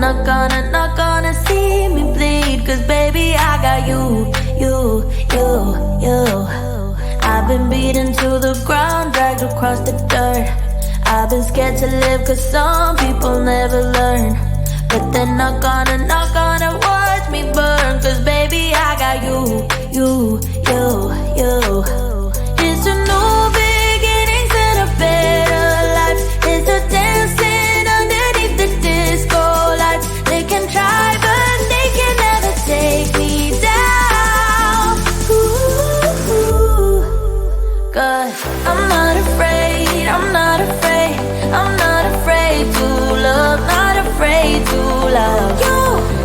not gonna see me bleed. Cause baby, I got you, you, you, you. I've been beaten to the ground, dragged across the dirt. I've been scared to live cause some people never learn. But they're not gonna watch me burn. Cause baby, I got you, you, you, you. It's a new beginnings and a better life. It's a dancing underneath the disco lights. They can try but they can never take me down. Ooh, cause I'm not afraid, I'm not afraid, I'm not afraid to love, not afraid to love you.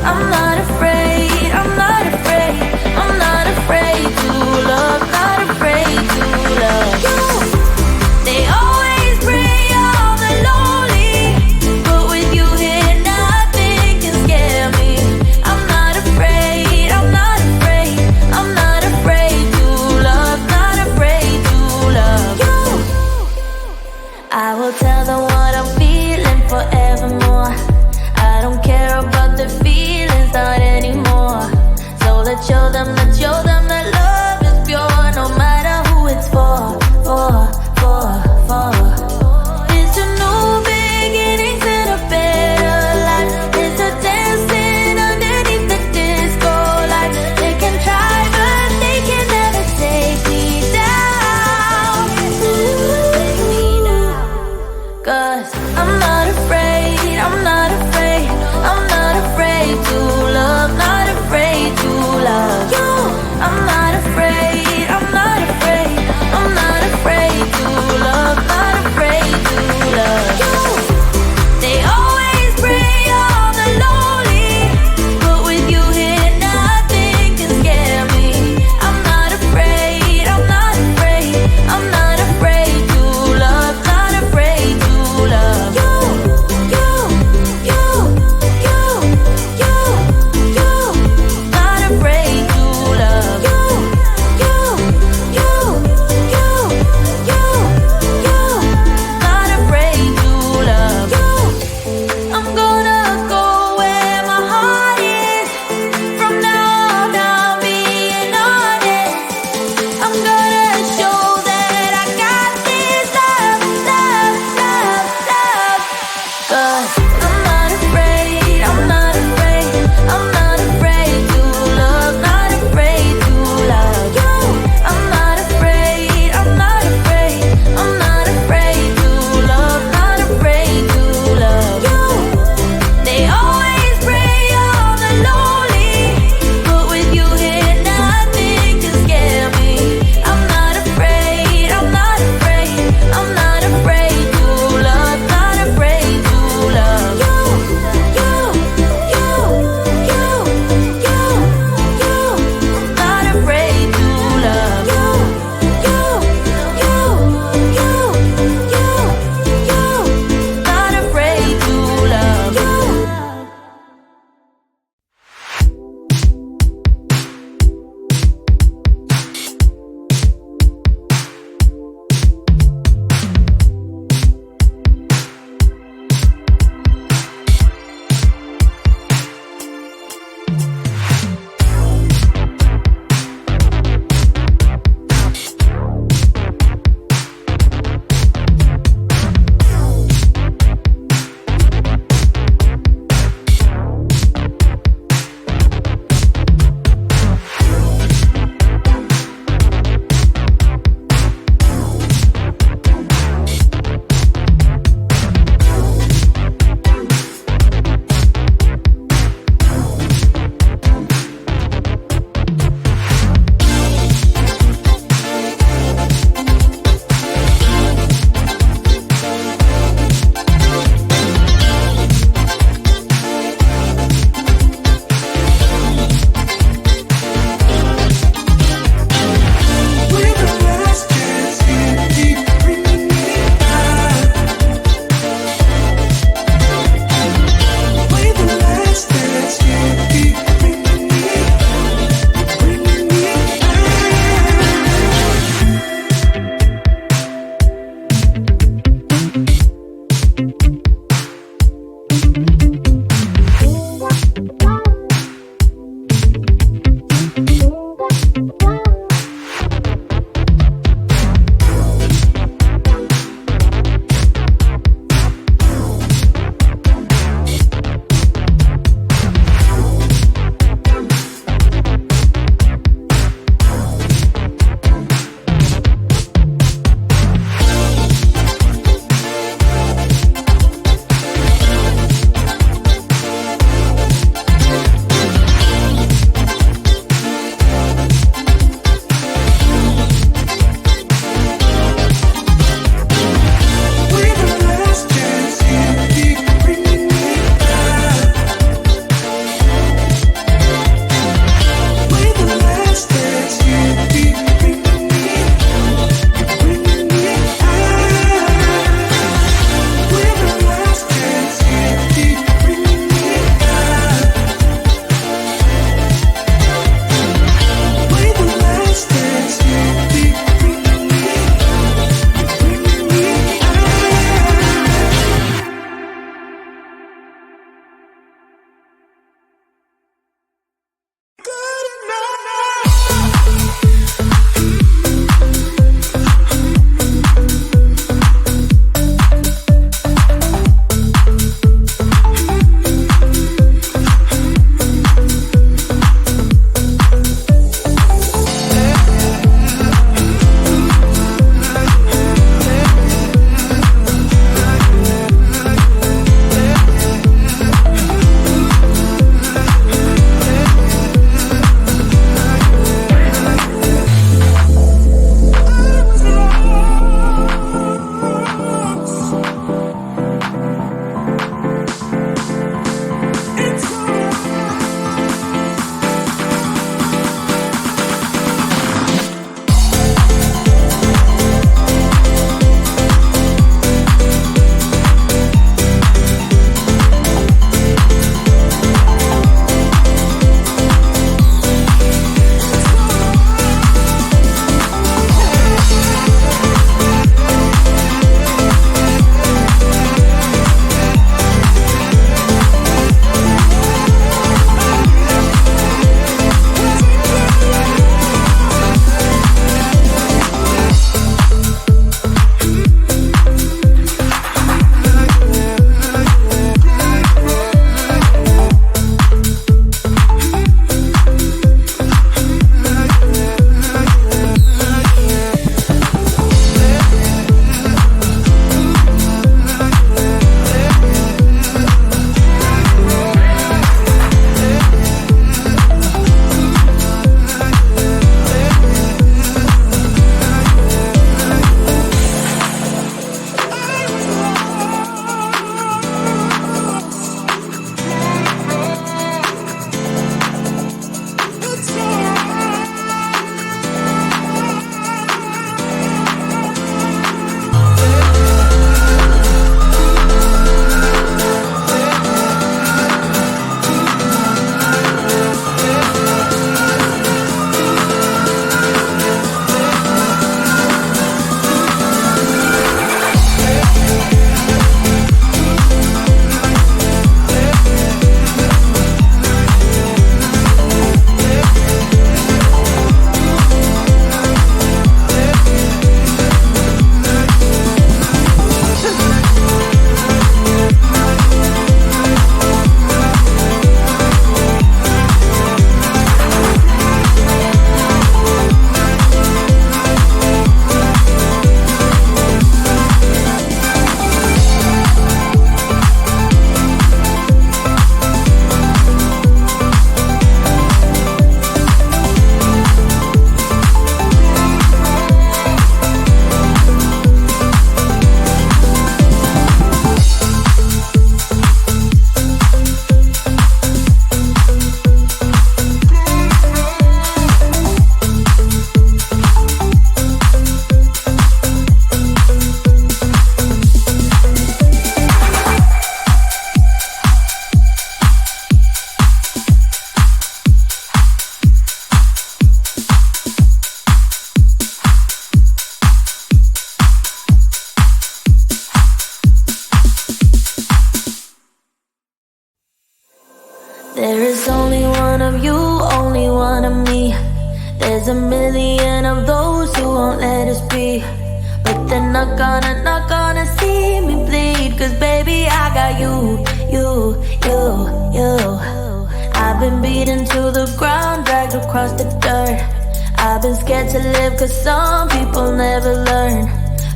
There is only one of you, only one of me. There's a million of those who won't let us be. But they're not gonna see me bleed. Cause baby, I got you. I've been beaten to the ground, dragged across the dirt. I've been scared to live cause some people never learn.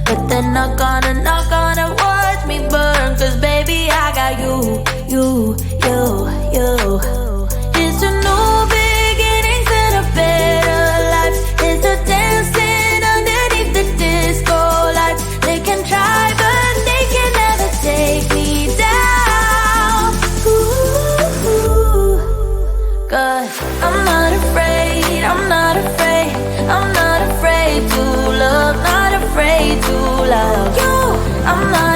But they're not gonna watch me burn. Cause baby, I got you. It's a new beginnings and a better life. It's a dancing underneath the disco lights. They can try but they can never take me down. Ooh, God, I'm not afraid, I'm not afraid, I'm not afraid to love, not afraid to love you. I'm not